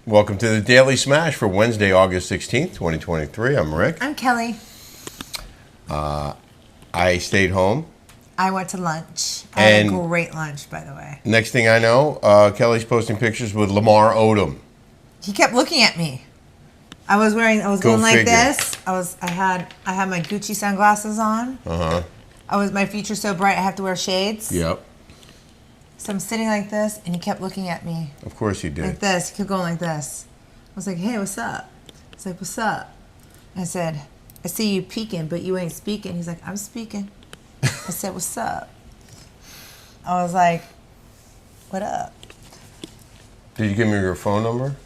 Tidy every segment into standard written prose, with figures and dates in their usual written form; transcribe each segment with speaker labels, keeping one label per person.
Speaker 1: Welcome to the Daily Smash for Wednesday, August 16th, 2023. I'm Rick.
Speaker 2: I'm Kelly.
Speaker 1: I stayed home.
Speaker 2: I went to lunch. I had a great lunch, by the way.
Speaker 1: Next thing I know, Kelly's posting pictures with Lamar Odom.
Speaker 2: He kept looking at me. I was going like this. I had my Gucci sunglasses on. My features so bright I have to wear shades.
Speaker 1: Yep.
Speaker 2: So I'm sitting like this, and he kept looking at me.
Speaker 1: Of course he did.
Speaker 2: Like this. He kept going like this. I was like, hey, what's up? He's like, what's up? I said, I see you peeking, but you ain't speaking. He's like, I'm speaking. I said, what's up? I was like, what up?
Speaker 1: Did you give me your phone number?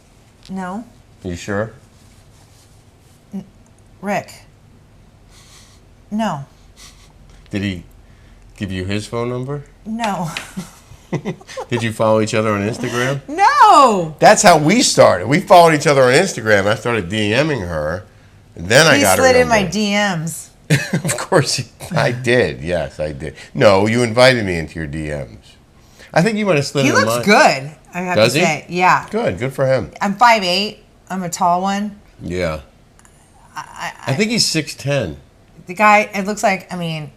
Speaker 2: No.
Speaker 1: You sure?
Speaker 2: Rick. No.
Speaker 1: Did he give you his phone number?
Speaker 2: No.
Speaker 1: Did you follow each other on Instagram?
Speaker 2: No.
Speaker 1: That's how we started. We followed each other on Instagram. I started DMing her. And then I got her
Speaker 2: number. He slid in my DMs.
Speaker 1: Of course I did. Yes, I did. No, you invited me into your DMs. I think you might have slid in mine.
Speaker 2: He looks good, I have to say. Yeah.
Speaker 1: Good for him.
Speaker 2: I'm 5'8". I'm a tall one.
Speaker 1: Yeah. I think he's 6'10".
Speaker 2: The guy, it looks like,
Speaker 1: 6'9".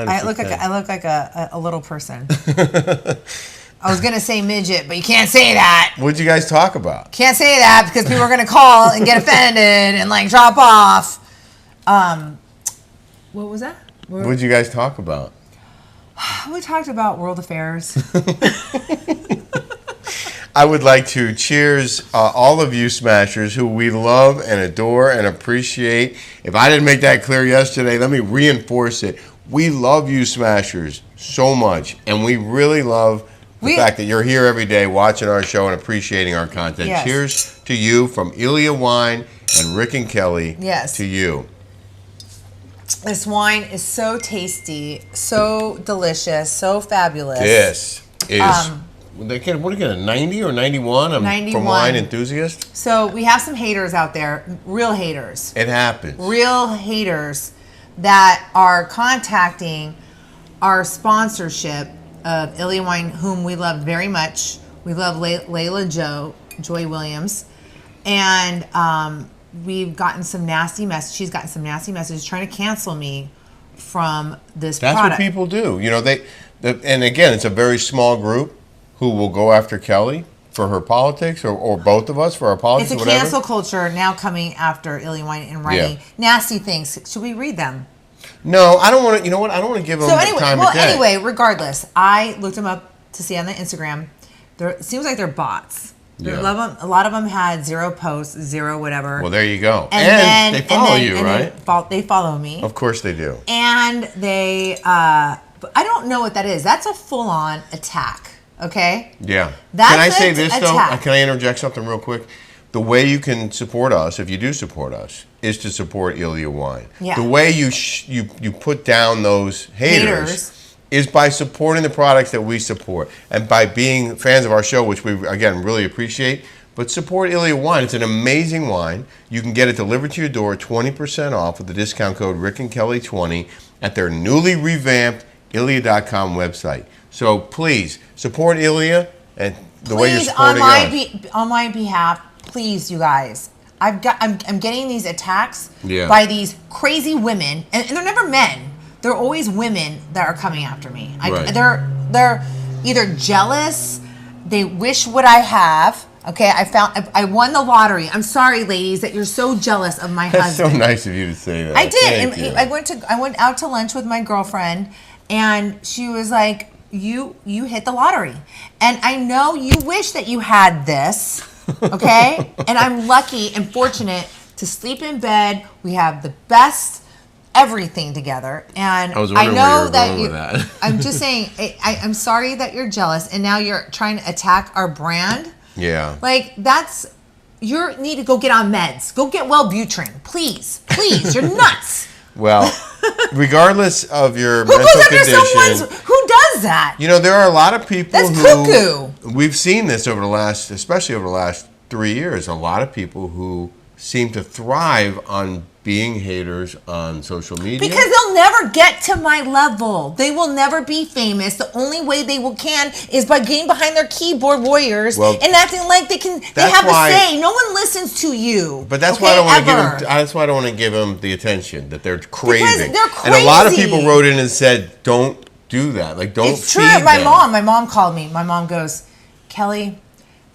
Speaker 2: I look like a little person. I was gonna say midget, but you can't say that.
Speaker 1: What'd you guys talk about?
Speaker 2: Can't say that because people are gonna call and get offended and like drop off. What was that?
Speaker 1: What'd you guys talk about?
Speaker 2: We talked about world affairs.
Speaker 1: I would like to cheers all of you Smashers who we love and adore and appreciate. If I didn't make that clear yesterday, let me reinforce it. We love you Smashers so much, and we really love the fact that you're here every day watching our show and appreciating our content.
Speaker 2: Yes.
Speaker 1: Cheers to you from Ilya Wine and Rick and Kelly.
Speaker 2: Yes.
Speaker 1: To you.
Speaker 2: This wine is so tasty, so delicious, so fabulous.
Speaker 1: This is, what do you get, a 90 or 91? I'm
Speaker 2: 91.
Speaker 1: From Wine Enthusiast.
Speaker 2: So we have some haters out there, real haters.
Speaker 1: It happens.
Speaker 2: Real haters that are contacting our sponsorship of Ilya Wine, whom we love very much. We love Layla Joy Williams. And we've gotten some nasty messages. She's gotten some nasty messages trying to cancel me from this product.
Speaker 1: That's what people do. You know, and again, it's a very small group who will go after Kelly for her politics, or both of us for our politics.
Speaker 2: It's a cancel culture now coming after Ilya Wine and writing nasty things. Should we read them?
Speaker 1: No, I don't want to. You know what? I don't want to give them the time of day.
Speaker 2: Anyway, regardless, I looked them up to see on the Instagram. It seems like they're bots.
Speaker 1: Yeah.
Speaker 2: A lot of them had 0 posts, 0 whatever.
Speaker 1: Well, there you go. And they follow you, right?
Speaker 2: They follow me.
Speaker 1: Of course they do.
Speaker 2: And they, I don't know what that is. That's a full-on attack, okay?
Speaker 1: Yeah.
Speaker 2: That's
Speaker 1: can I say this,
Speaker 2: attack.
Speaker 1: though? Can I interject something real quick? The way you can support us, if you do support us, is to support Ilya Wine.
Speaker 2: Yeah.
Speaker 1: The way you put down those haters is by supporting the products that we support and by being fans of our show, which we, again, really appreciate. But support Ilya Wine. It's an amazing wine. You can get it delivered to your door, 20% off with the discount code RickandKelly20 at their newly revamped Ilya.com website. So please, support Ilya and the way you're supporting us.
Speaker 2: On my behalf, please, you guys. I'm getting these attacks
Speaker 1: Yeah.
Speaker 2: by these crazy women, and they're never men. They're always women that are coming after me.
Speaker 1: Right.
Speaker 2: They're either jealous, they wish what I have. Okay, I won the lottery. I'm sorry, ladies, that you're so jealous of my
Speaker 1: That's
Speaker 2: husband.
Speaker 1: so nice of you to say that.
Speaker 2: I did.
Speaker 1: Thank you.
Speaker 2: I went out to lunch with my girlfriend, and she was like, "You hit the lottery," and I know you wish that you had this. Okay, and I'm lucky and fortunate to sleep in bed. We have the best everything together, and I know that you. I'm just saying. I'm sorry that you're jealous, and now you're trying to attack our brand.
Speaker 1: Yeah.
Speaker 2: Like you need to go get on meds. Go get Wellbutrin, please. You're nuts.
Speaker 1: Well, regardless of your
Speaker 2: who
Speaker 1: mental
Speaker 2: goes after
Speaker 1: condition,
Speaker 2: who does that?
Speaker 1: You know, there are a lot of people
Speaker 2: That's cuckoo.
Speaker 1: We've seen this especially over the last 3 years. A lot of people who seem to thrive on being haters on social media.
Speaker 2: Because they'll never get to my level. They will never be famous. The only way they can is by getting behind their keyboard warriors and acting like they have a say. No one listens to you.
Speaker 1: But that's why I don't want to give them. That's why I don't want to give them the attention that they're craving.
Speaker 2: Because they're crazy.
Speaker 1: And a lot of people wrote in and said, "Don't do that. Like, don't."
Speaker 2: It's true. My mom called me. My mom goes, Kelly.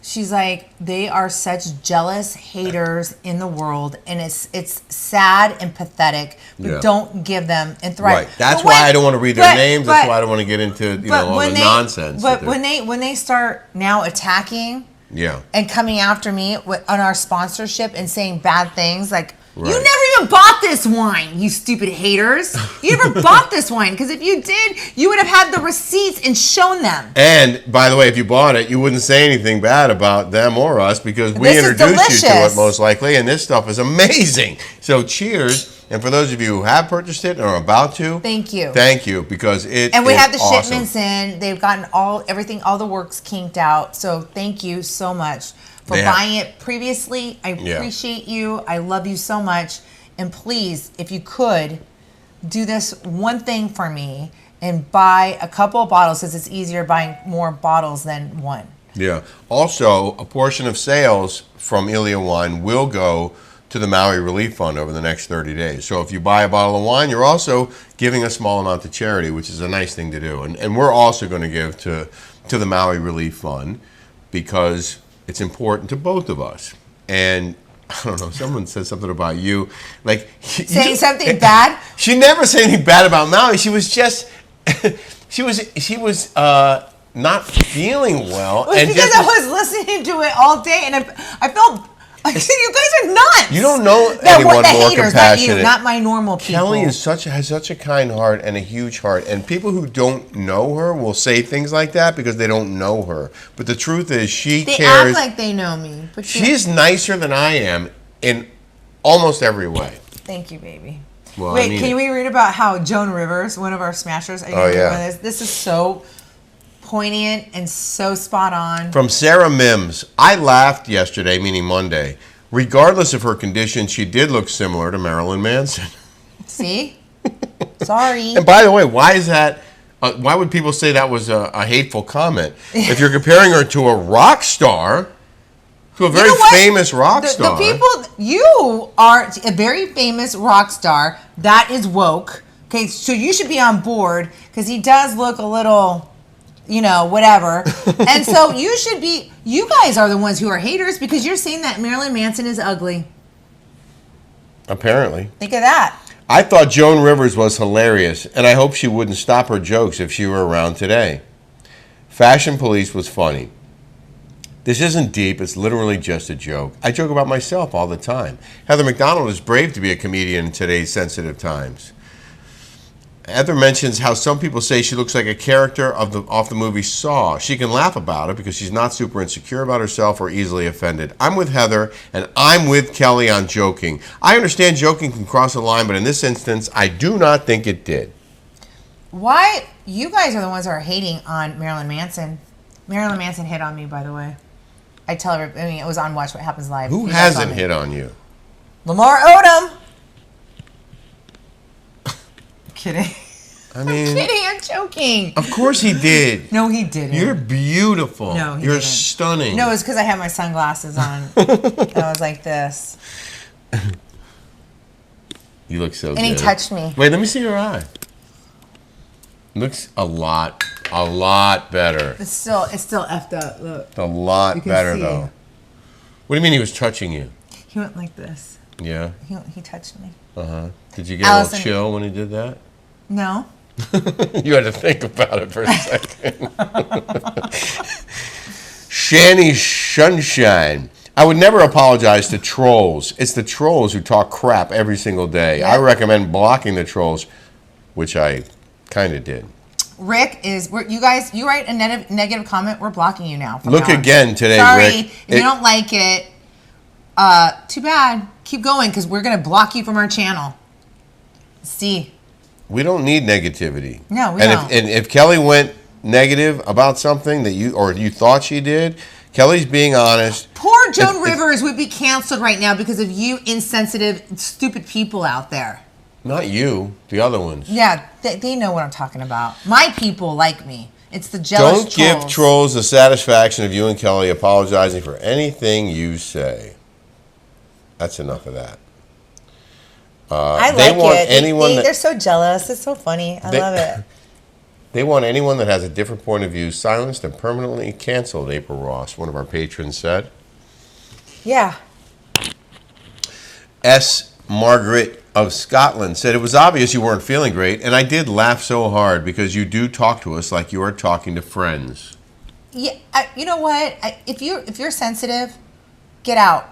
Speaker 2: She's like, they are such jealous haters in the world, and it's sad and pathetic. But don't give them and thrive.
Speaker 1: Right. That's why I don't want to read their names. That's why I don't want to get into all the nonsense.
Speaker 2: But when they start now attacking, and coming after me on our sponsorship and saying bad things like. Right. You never even bought this wine, you stupid haters. You never bought this wine, because if you did, you would have had the receipts and shown them.
Speaker 1: And, by the way, if you bought it, you wouldn't say anything bad about them or us, because we introduced you to it, most likely, and this stuff is amazing. So, cheers. And for those of you who have purchased it or are about to,
Speaker 2: thank you.
Speaker 1: Thank you, because it
Speaker 2: and we
Speaker 1: is
Speaker 2: have the
Speaker 1: awesome.
Speaker 2: Shipments in. They've gotten all the works kinked out. So, thank you so much. For buying it previously. I appreciate you. I love you so much. And please, if you could, do this one thing for me and buy a couple of bottles, because it's easier buying more bottles than one.
Speaker 1: Yeah. Also, a portion of sales from Ilia Wine will go to the Maui Relief Fund over the next 30 days. So if you buy a bottle of wine, you're also giving a small amount to charity, which is a nice thing to do. And we're also going to give to the Maui Relief Fund, because it's important to both of us. And I don't know, someone said something about you. Like
Speaker 2: saying something bad?
Speaker 1: She never said anything bad about Maui. She was just she was not feeling well.
Speaker 2: It was because I was listening to it all day, and I felt you guys are nuts.
Speaker 1: You don't know anyone more
Speaker 2: haters,
Speaker 1: compassionate.
Speaker 2: Not my normal people.
Speaker 1: Kelly has such a kind heart and a huge heart, and people who don't know her will say things like that because they don't know her. But the truth is, she cares.
Speaker 2: They act like they know me, but
Speaker 1: she's nicer than I am in almost every way.
Speaker 2: Thank you, baby.
Speaker 1: Well,
Speaker 2: wait, can we read about how Joan Rivers, one of our smashers? This is so poignant and so spot on.
Speaker 1: From Sarah Mims, I laughed yesterday, meaning Monday. Regardless of her condition, she did look similar to Marilyn Manson.
Speaker 2: See? Sorry.
Speaker 1: And by the way, why is that? Why would people say that was a hateful comment? If you're comparing her to a rock star, to a very famous rock star.
Speaker 2: You are a very famous rock star. That is woke. Okay, so you should be on board, because he does look a little... whatever. And so you guys are the ones who are haters, because you're saying that Marilyn Manson is ugly.
Speaker 1: Apparently.
Speaker 2: Think of that.
Speaker 1: I thought Joan Rivers was hilarious, and I hope she wouldn't stop her jokes if she were around today. Fashion Police was funny. This isn't deep, it's literally just a joke. I joke about myself all the time. Heather McDonald is brave to be a comedian in today's sensitive times. Heather mentions how some people say she looks like a character off the movie Saw. She can laugh about it because she's not super insecure about herself or easily offended. I'm with Heather, and I'm with Kelly on joking. I understand joking can cross a line, but in this instance, I do not think it did.
Speaker 2: Why? You guys are the ones who are hating on Marilyn Manson. Marilyn Manson hit on me, by the way. I tell everybody, it was on Watch What Happens Live.
Speaker 1: Who hasn't hit on you?
Speaker 2: Lamar Odom. Kidding.
Speaker 1: I mean,
Speaker 2: I'm kidding. I'm joking.
Speaker 1: Of course he did.
Speaker 2: No, he didn't.
Speaker 1: You're beautiful.
Speaker 2: No, he
Speaker 1: You're
Speaker 2: didn't.
Speaker 1: stunning.
Speaker 2: No, it's because I had my sunglasses on. I was like this.
Speaker 1: You look so good.
Speaker 2: And he touched me.
Speaker 1: Wait, let me see your eye. Looks a lot better.
Speaker 2: It's still effed up. Look.
Speaker 1: A lot better though. What do you mean he was touching you?
Speaker 2: He went like this.
Speaker 1: Yeah.
Speaker 2: He touched me.
Speaker 1: Did you get a little chill when he did that?
Speaker 2: No.
Speaker 1: You had to think about it for a second. Shani Sunshine. I would never apologize to trolls. It's the trolls who talk crap every single day. Yep. I recommend blocking the trolls, which I kind of did.
Speaker 2: Rick you write a negative comment, we're blocking you now.
Speaker 1: Look again today,
Speaker 2: Sorry,
Speaker 1: Rick.
Speaker 2: If you don't like it, too bad. Keep going, because we're going to block you from our channel. See.
Speaker 1: We don't need negativity.
Speaker 2: No, we don't.
Speaker 1: And if Kelly went negative about something that you thought she did, Kelly's being honest.
Speaker 2: Poor Joan Rivers would be canceled right now because of you insensitive, stupid people out there.
Speaker 1: Not you, the other ones.
Speaker 2: Yeah, they know what I'm talking about. My people like me. It's the jealous
Speaker 1: Don't give trolls the satisfaction of you and Kelly apologizing for anything you say. That's enough of that.
Speaker 2: I like it. They're so jealous. It's so funny. I love it.
Speaker 1: They want anyone that has a different point of view silenced and permanently canceled, April Ross, one of our patrons, said.
Speaker 2: Yeah.
Speaker 1: S. Margaret of Scotland said, it was obvious you weren't feeling great, and I did laugh so hard because you do talk to us like you are talking to friends.
Speaker 2: Yeah, you know what? If you're sensitive, get out.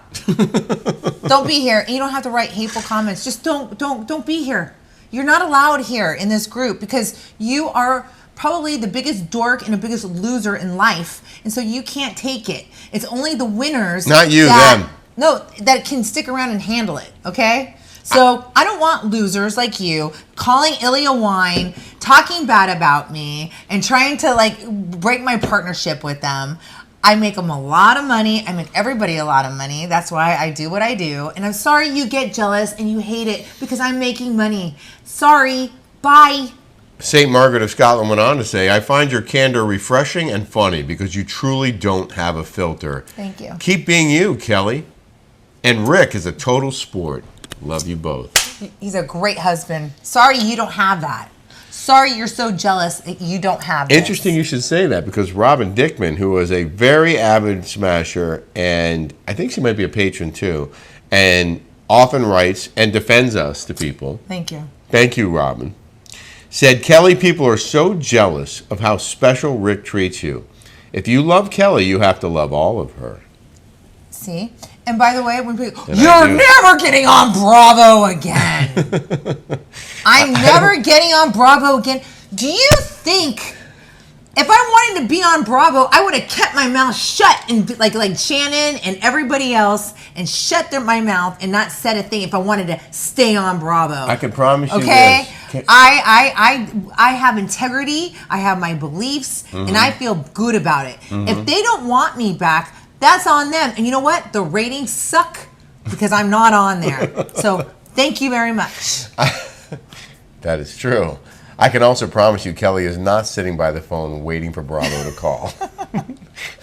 Speaker 2: Don't be here. And you don't have to write hateful comments. Just don't be here. You're not allowed here in this group because you are probably the biggest dork and the biggest loser in life, and so you can't take it. It's only the winners.
Speaker 1: Not you, them.
Speaker 2: No, that can stick around and handle it. Okay. So I don't want losers like you calling Ilya wine, talking bad about me, and trying to break my partnership with them. I make them a lot of money. I make everybody a lot of money. That's why I do what I do. And I'm sorry you get jealous and you hate it because I'm making money. Sorry. Bye.
Speaker 1: St. Margaret of Scotland went on to say, I find your candor refreshing and funny because you truly don't have a filter.
Speaker 2: Thank you.
Speaker 1: Keep being you, Kelly. And Rick is a total sport. Love you both.
Speaker 2: He's a great husband. Sorry you don't have that. Sorry you're so jealous that you don't have this.
Speaker 1: Interesting you should say that because Robin Dickman, who was a very avid smasher, and I think she might be a patron too, and often writes and defends us to people.
Speaker 2: Thank you.
Speaker 1: Thank you, Robin. Said, Kelly, people are so jealous of how special Rick treats you. If you love Kelly, you have to love all of her.
Speaker 2: See? And by the way, when people, you're never getting on Bravo again. I'm never getting on Bravo again. Do you think if I wanted to be on Bravo, I would have kept my mouth shut and like Shannon and everybody else and shut my mouth and not said a thing if I wanted to stay on Bravo?
Speaker 1: I can promise you
Speaker 2: this.
Speaker 1: Okay?
Speaker 2: I have integrity. I have my beliefs, and I feel good about it. If they don't want me back, that's on them. And you know what? The ratings suck because I'm not on there. So thank you very much.
Speaker 1: That is true. I can also promise you Kelly is not sitting by the phone waiting for Bravo to call.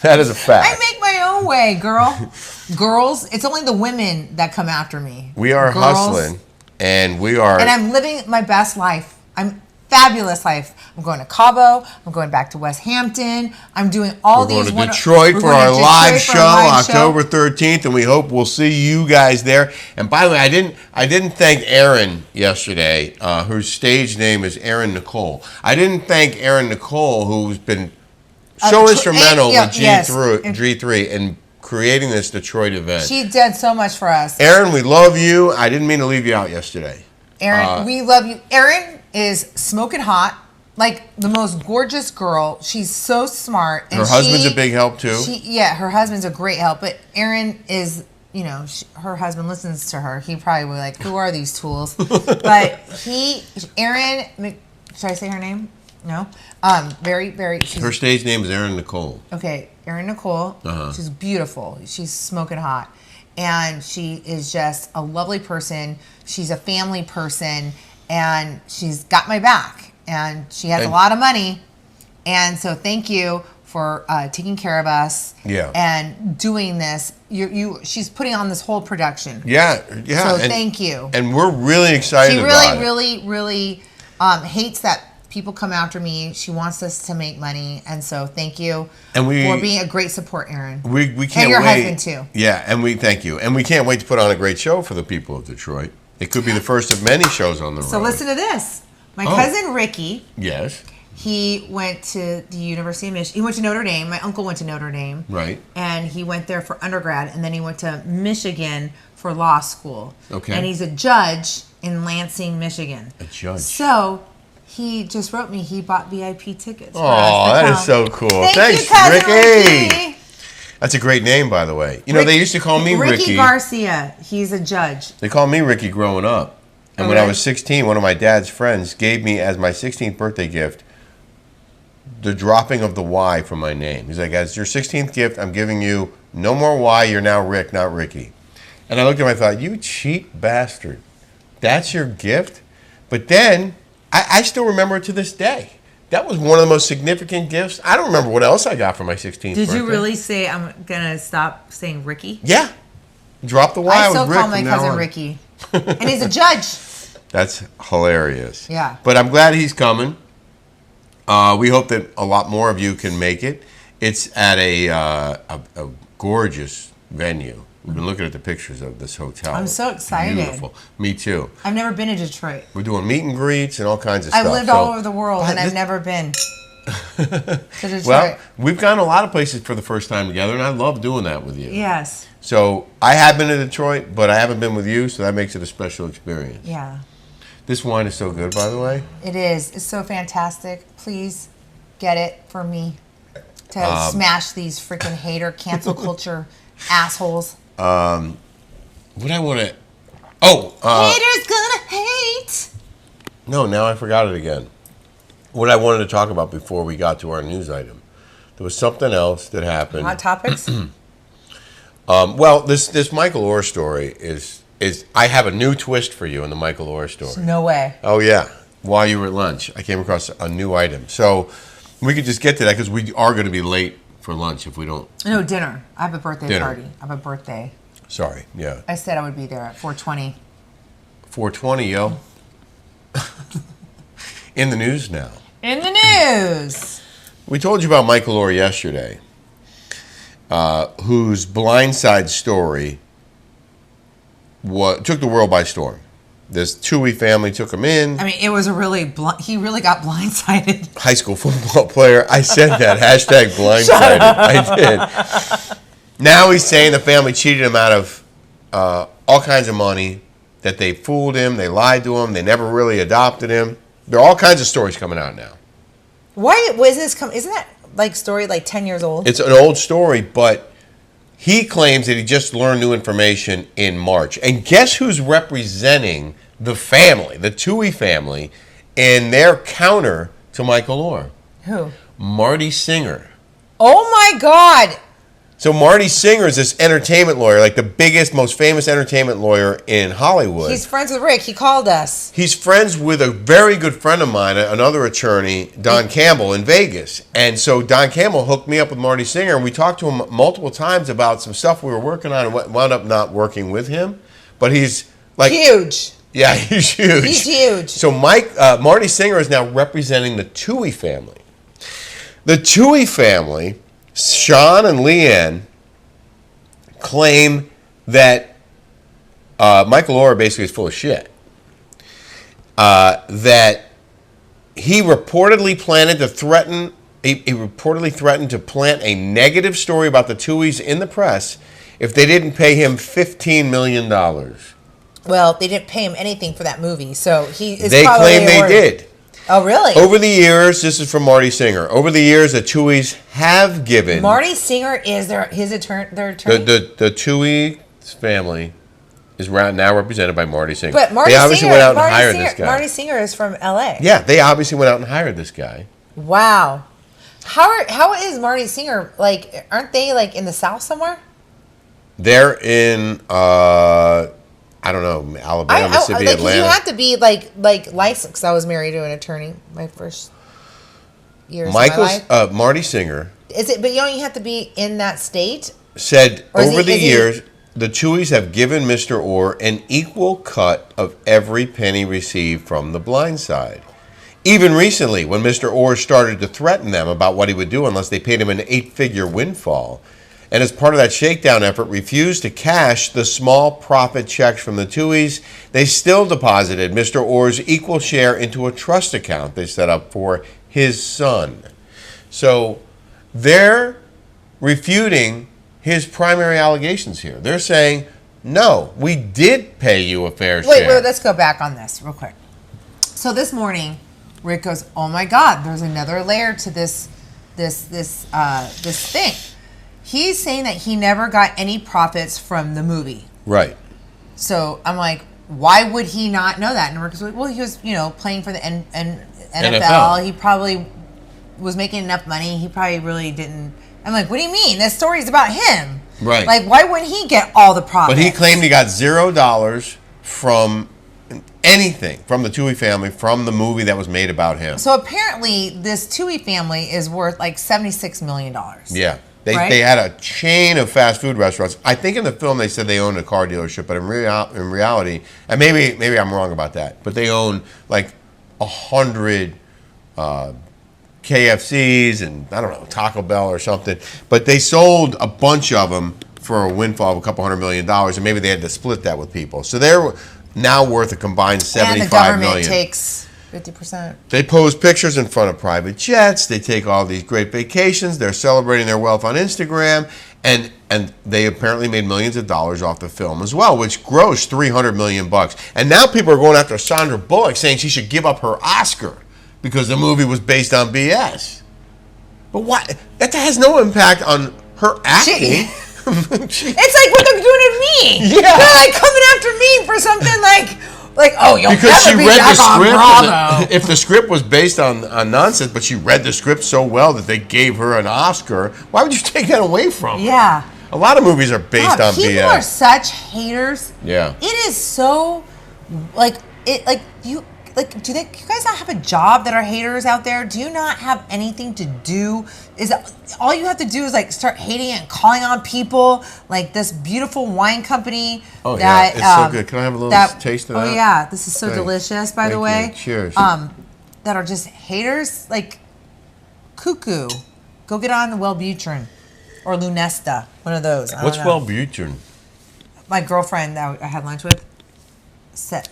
Speaker 1: That is a fact.
Speaker 2: I make my own way, girl. Girls, it's only the women that come after me.
Speaker 1: We are hustling, and we are...
Speaker 2: And I'm living my best life. I'm fabulous life. I'm going to Cabo. I'm going back to West Hampton. I'm doing all these...
Speaker 1: We're going to Detroit for our live show, October 13th, and we hope we'll see you guys there. And by the way, I didn't thank Erin yesterday, whose stage name is Erin Nicole. I didn't thank Erin Nicole, who's been so instrumental with G3 in creating this Detroit event.
Speaker 2: She did so much for us.
Speaker 1: Erin, we love you. I didn't mean to leave you out yesterday.
Speaker 2: Erin, we love you. Erin is smoking hot, like the most gorgeous girl. She's so smart. And
Speaker 1: her husband's a big help too.
Speaker 2: Her husband's a great help. But Erin is, her husband listens to her. He probably would be like, who are these tools? But Erin, should I say her name? No. Very, very.
Speaker 1: Her stage name is Erin Nicole.
Speaker 2: Okay, Erin Nicole. She's beautiful. She's smoking hot. And she is just a lovely person. She's a family person. And she's got my back. And she has a lot of money. And so thank you for taking care of us.
Speaker 1: Yeah.
Speaker 2: And doing this. She's putting on this whole production.
Speaker 1: Yeah.
Speaker 2: So thank you.
Speaker 1: And we're really excited about it.
Speaker 2: She really hates that people come after me. She wants us to make money. And so thank you for being a great support, Erin.
Speaker 1: We can't wait.
Speaker 2: And your husband too.
Speaker 1: Yeah, and we thank you. And we can't wait to put on a great show for the people of Detroit. It could be the first of many shows on the road.
Speaker 2: So listen to this. My cousin Ricky.
Speaker 1: Yes.
Speaker 2: He went to the University of Michigan. He went to Notre Dame. My uncle went to Notre Dame.
Speaker 1: Right.
Speaker 2: And he went there for undergrad, and then he went to Michigan for law school.
Speaker 1: Okay.
Speaker 2: And he's a judge in Lansing, Michigan.
Speaker 1: A judge.
Speaker 2: So he just wrote me. He bought VIP tickets.
Speaker 1: Oh, that is so cool.
Speaker 2: Thanks,
Speaker 1: you, cousin Ricky. That's a great name, by the way. They used to call me Ricky.
Speaker 2: Ricky Garcia. He's a judge.
Speaker 1: They called me Ricky growing up. And when I was 16, one of my dad's friends gave me, as my 16th birthday gift, the dropping of the Y from my name. He's like, as your 16th gift, I'm giving you no more Y. You're now Rick, not Ricky. And I looked at him and I thought, you cheap bastard. That's your gift? But then, I still remember it to this day. That was one of the most significant gifts. I don't remember what else I got for my 16th
Speaker 2: Did
Speaker 1: birthday.
Speaker 2: you really say, I'm going to stop saying Ricky?
Speaker 1: Yeah. Drop the Y.
Speaker 2: I still
Speaker 1: Rick
Speaker 2: call my
Speaker 1: from now
Speaker 2: cousin
Speaker 1: on.
Speaker 2: Ricky. And he's a judge.
Speaker 1: That's hilarious.
Speaker 2: Yeah.
Speaker 1: But I'm glad he's coming. We hope that a lot more of you can make it. It's at a gorgeous venue. We've been looking at the pictures of this hotel.
Speaker 2: I'm so excited.
Speaker 1: Beautiful. Me too.
Speaker 2: I've never been to Detroit.
Speaker 1: We're doing meet and greets and all kinds of stuff.
Speaker 2: I've lived all over the world, and I've never been to Detroit.
Speaker 1: Well, we've gone a lot of places for the first time together, and I love doing that with you.
Speaker 2: Yes.
Speaker 1: So I have been to Detroit, but I haven't been with you, so that makes it a special experience.
Speaker 2: Yeah.
Speaker 1: This wine is so good, by the way.
Speaker 2: It is. It's so fantastic. Please get it for me to smash these freaking hater cancel culture assholes.
Speaker 1: What I want to...
Speaker 2: Haters gonna hate.
Speaker 1: No, now I forgot it again. What I wanted to talk about before we got to our news item. There was something else that happened.
Speaker 2: Hot topics?
Speaker 1: Well, this Michael Oher story is I have a new twist for you in the Michael Oher story.
Speaker 2: No way.
Speaker 1: Oh, yeah. While you were at lunch, I came across a new item. So we could just get to that because we are going to be late for lunch if we don't.
Speaker 2: No, dinner. I have a birthday
Speaker 1: Dinner.
Speaker 2: party. I have a birthday.
Speaker 1: Sorry, yeah.
Speaker 2: I said I would be there at 4:20.
Speaker 1: 4:20, yo. In the news now.
Speaker 2: In the news.
Speaker 1: We told you about Michael Oher yesterday, whose blindside story took the world by storm. This Tui family took him in.
Speaker 2: I mean, it was a really he really got blindsided.
Speaker 1: High school football player. I said that. Hashtag blindsided. I did. Now he's saying the family cheated him out of all kinds of money, that they fooled him, they lied to him, they never really adopted him. There are all kinds of stories coming out now.
Speaker 2: Why was this isn't that like story like 10 years old?
Speaker 1: It's an old story, but he claims that he just learned new information in March. And guess who's representing the family, the Tui family, in their counter to Michael Oher?
Speaker 2: Who?
Speaker 1: Marty Singer.
Speaker 2: Oh my God.
Speaker 1: So Marty Singer is this entertainment lawyer, like the biggest, most famous entertainment lawyer in Hollywood.
Speaker 2: He's friends with Rick. He called us.
Speaker 1: He's friends with a very good friend of mine, another attorney, Don Campbell, in Vegas. And so Don Campbell hooked me up with Marty Singer, and we talked to him multiple times about some stuff we were working on and wound up not working with him. But he's like...
Speaker 2: Huge.
Speaker 1: Yeah, he's huge.
Speaker 2: He's huge.
Speaker 1: So Marty Singer is now representing the Tui family. The Tui family, Sean and Leanne, claim that Michael Oher basically is full of shit. That he reportedly planned to threaten. He reportedly threatened to plant a negative story about the Tuis in the press if they didn't pay him $15 million.
Speaker 2: Well, they didn't pay him anything for that movie, so he is
Speaker 1: They
Speaker 2: probably
Speaker 1: claim they did.
Speaker 2: Oh, really?
Speaker 1: Over the years, this is from Marty Singer. Over the years, the Tuis have given
Speaker 2: Marty Singer is their attorney.
Speaker 1: the Tui family is now represented by Marty Singer.
Speaker 2: But Marty
Speaker 1: they obviously
Speaker 2: Singer,
Speaker 1: went out and
Speaker 2: Marty
Speaker 1: hired
Speaker 2: Singer,
Speaker 1: this guy.
Speaker 2: Marty Singer is from L.A.
Speaker 1: Yeah, they obviously went out and hired this guy.
Speaker 2: Wow. How is Marty Singer, like, aren't they, like, in the South somewhere?
Speaker 1: They're in, I don't know, Alabama, Mississippi,
Speaker 2: like,
Speaker 1: Atlanta.
Speaker 2: you have to be, like licensed, because I was married to an attorney my first years of my life.
Speaker 1: Marty Singer
Speaker 2: Is it? But you don't have to be in that state?
Speaker 1: said
Speaker 2: Or is
Speaker 1: over
Speaker 2: he-
Speaker 1: the
Speaker 2: is he-
Speaker 1: years, the Tuis have given Mr. Oher an equal cut of every penny received from The Blind Side. Even recently, when Mr. Oher started to threaten them about what he would do unless they paid him an 8-figure windfall, and as part of that shakedown effort refused to cash the small profit checks from the Tuis, they still deposited Mr. Oher's equal share into a trust account they set up for his son. So they're refuting his primary allegations here. They're saying, no, we did pay you a fair share.
Speaker 2: Wait, let's go back on this real quick. So this morning, Rick goes, "Oh my God, there's another layer to this thing." He's saying that he never got any profits from the movie.
Speaker 1: Right.
Speaker 2: So I'm like, why would he not know that? And Rick was like, well, he was, playing for the NFL.
Speaker 1: NFL.
Speaker 2: He probably was making enough money, he probably really didn't. I'm like, what do you mean? This story's about him.
Speaker 1: Right.
Speaker 2: Like, why wouldn't he get all the profits?
Speaker 1: But he claimed he got $0 from anything from the Toohey family from the movie that was made about him.
Speaker 2: So apparently, this Toohey family is worth like $76 million.
Speaker 1: Yeah.
Speaker 2: Right?
Speaker 1: They had a chain of fast food restaurants. I think in the film they said they owned a car dealership, but in reality, and maybe I'm wrong about that, but they own like 100 KFCs and I don't know, Taco Bell or something. But they sold a bunch of them for a windfall of a couple $100 million, and maybe they had to split that with people. So they're now worth a combined $75 million.
Speaker 2: And the government takes 50%.
Speaker 1: They post pictures in front of private jets. They take all these great vacations. They're celebrating their wealth on Instagram, and they apparently made millions of dollars off the film as well, which grossed $300 million. And now people are going after Sandra Bullock, saying she should give up her Oscar because the movie was based on BS. But what? That has no impact on her acting.
Speaker 2: It's like what they're doing to me.
Speaker 1: Yeah.
Speaker 2: They're like coming after me for something like oh, you'll
Speaker 1: because
Speaker 2: never be back on Bravo.
Speaker 1: If the script was based on nonsense, but she read the script so well that they gave her an Oscar, why would you take that away from her?
Speaker 2: Yeah.
Speaker 1: A lot of movies are based on
Speaker 2: people
Speaker 1: BS.
Speaker 2: People are such haters.
Speaker 1: Yeah.
Speaker 2: It is so do you guys not have a job that are haters out there? Do you not have anything to do? Is all you have to do is like start hating and calling on people like this beautiful wine company?
Speaker 1: Oh yeah, it's so good. Can I have a little taste of that?
Speaker 2: Oh yeah, this is so delicious. By the way,
Speaker 1: cheers.
Speaker 2: That are just haters, like cuckoo. Go get on the Wellbutrin or Lunesta, one of those.
Speaker 1: What's Wellbutrin?
Speaker 2: My girlfriend that I had lunch with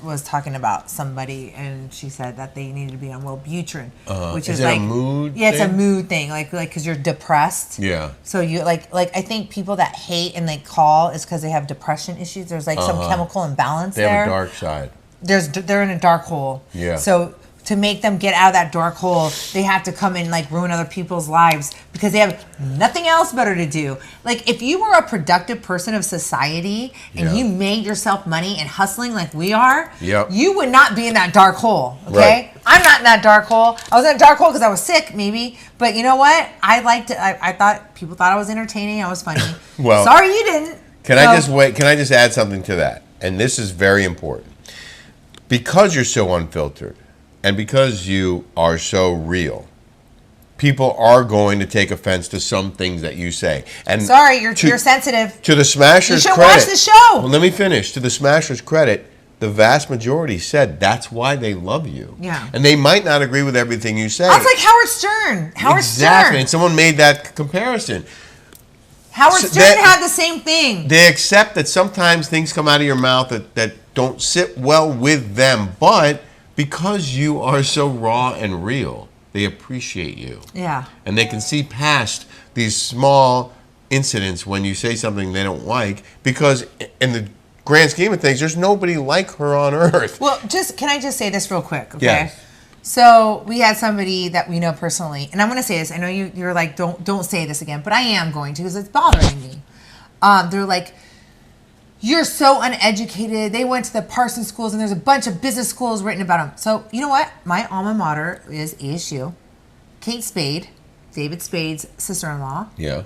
Speaker 2: was talking about somebody, and she said that they needed to be on Wellbutrin, which is like
Speaker 1: a mood.
Speaker 2: Yeah, it's a mood thing, like because you're depressed.
Speaker 1: Yeah.
Speaker 2: So you like I think people that hate and they call is because they have depression issues. There's like some chemical imbalance there.
Speaker 1: They have a dark side.
Speaker 2: They're in a dark hole.
Speaker 1: Yeah.
Speaker 2: So to make them get out of that dark hole, they have to come and like ruin other people's lives because they have nothing else better to do. Like if you were a productive person of society and you made yourself money and hustling like we are, you would not be in that dark hole. Okay, right. I'm not in that dark hole. I was in a dark hole because I was sick, maybe. But you know what? I liked it. I thought people thought I was entertaining. I was funny.
Speaker 1: Well,
Speaker 2: sorry you didn't.
Speaker 1: Can I just add something to that? And this is very important because you're so unfiltered. And because you are so real, people are going to take offense to some things that you say. And
Speaker 2: sorry, you're sensitive.
Speaker 1: To the Smashers' credit.
Speaker 2: You should watch the show.
Speaker 1: Well, let me finish. To the Smashers' credit, the vast majority said that's why they love you.
Speaker 2: Yeah.
Speaker 1: And they might not agree with everything you say.
Speaker 2: That's like Howard Stern.
Speaker 1: Exactly. And someone made that comparison.
Speaker 2: Howard Stern had the same thing.
Speaker 1: They accept that sometimes things come out of your mouth that don't sit well with them, but because you are so raw and real, they appreciate you.
Speaker 2: Yeah.
Speaker 1: And they can see past these small incidents when you say something they don't like, because in the grand scheme of things, there's nobody like her on earth.
Speaker 2: Well, can I just say this real quick, okay?
Speaker 1: Yes.
Speaker 2: So we had somebody that we know personally, and I'm going to say this. I know you're like, don't say this again, but I am going to because it's bothering me. They're like, you're so uneducated. They went to the Parsons schools, and there's a bunch of business schools written about them. So, you know what? My alma mater is ASU. Kate Spade, David Spade's sister-in-law.
Speaker 1: Yeah.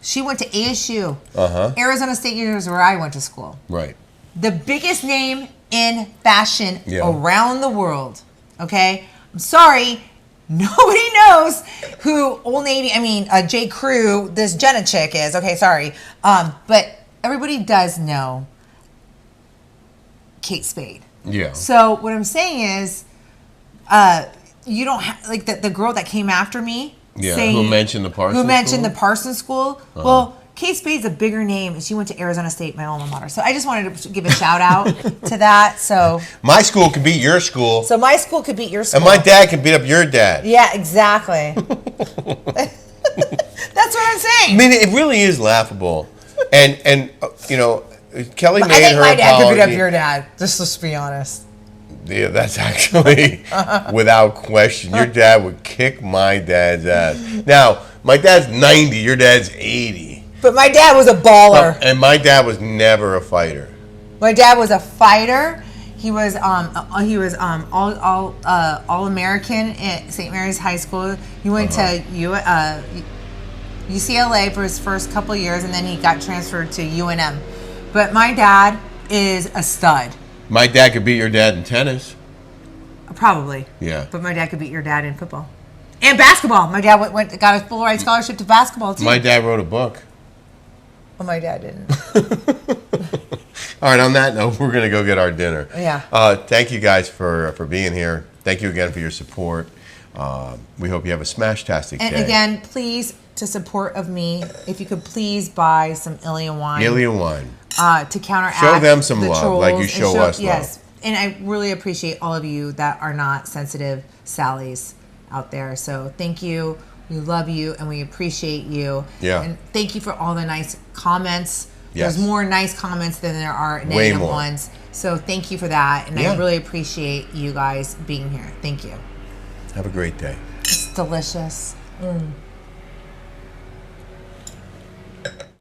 Speaker 2: She went to ASU.
Speaker 1: Uh-huh.
Speaker 2: Arizona State University is where I went to school.
Speaker 1: Right.
Speaker 2: The biggest name in fashion around the world. Okay? I'm sorry. Nobody knows who Old Navy, J. Crew, this Jenna chick is. Okay, sorry. But everybody does know Kate Spade.
Speaker 1: Yeah.
Speaker 2: So what I'm saying is, you don't have like the girl that came after me.
Speaker 1: Yeah. Who mentioned the
Speaker 2: Parsons school? Uh-huh. Well, Kate Spade's a bigger name, and she went to Arizona State, my alma mater. So I just wanted to give a shout out to that. So
Speaker 1: my school could beat your school.
Speaker 2: So my school could beat your school.
Speaker 1: And my dad could beat up your dad.
Speaker 2: Yeah, exactly. That's what I'm saying.
Speaker 1: I mean, it really is laughable. And you know, Kelly made her apology.
Speaker 2: I think my dad could beat up your dad. Just be honest.
Speaker 1: Yeah, that's actually without question. Your dad would kick my dad's ass. Now, my dad's 90. Your dad's 80.
Speaker 2: But my dad was a baller.
Speaker 1: And my dad was never a fighter.
Speaker 2: My dad was a fighter. He was all American at St. Mary's High School. He went to UCLA for his first couple of years, and then he got transferred to UNM. But my dad is a stud.
Speaker 1: My dad could beat your dad in tennis.
Speaker 2: Probably.
Speaker 1: Yeah.
Speaker 2: But my dad could beat your dad in football. And basketball. My dad got a full ride scholarship to basketball, too.
Speaker 1: My dad wrote a book.
Speaker 2: Well, my dad didn't.
Speaker 1: All right, on that note, we're going to go get our dinner.
Speaker 2: Yeah.
Speaker 1: Thank you guys for being here. Thank you again for your support. We hope you have a smash-tastic day.
Speaker 2: And again, please, to support of me, if you could please buy some Ilia wine.
Speaker 1: Ilia wine.
Speaker 2: To counteract
Speaker 1: Show them some
Speaker 2: the
Speaker 1: love
Speaker 2: trolls
Speaker 1: like you show us love.
Speaker 2: Yes. And I really appreciate all of you that are not sensitive Sallys out there. So thank you. We love you and we appreciate you.
Speaker 1: Yeah.
Speaker 2: And thank you for all the nice comments.
Speaker 1: Yes.
Speaker 2: There's more nice comments than there are
Speaker 1: Way
Speaker 2: negative
Speaker 1: more.
Speaker 2: ones. So thank you for that. And
Speaker 1: Yeah.
Speaker 2: I really appreciate you guys being here. Thank you.
Speaker 1: Have a great day.
Speaker 2: It's delicious.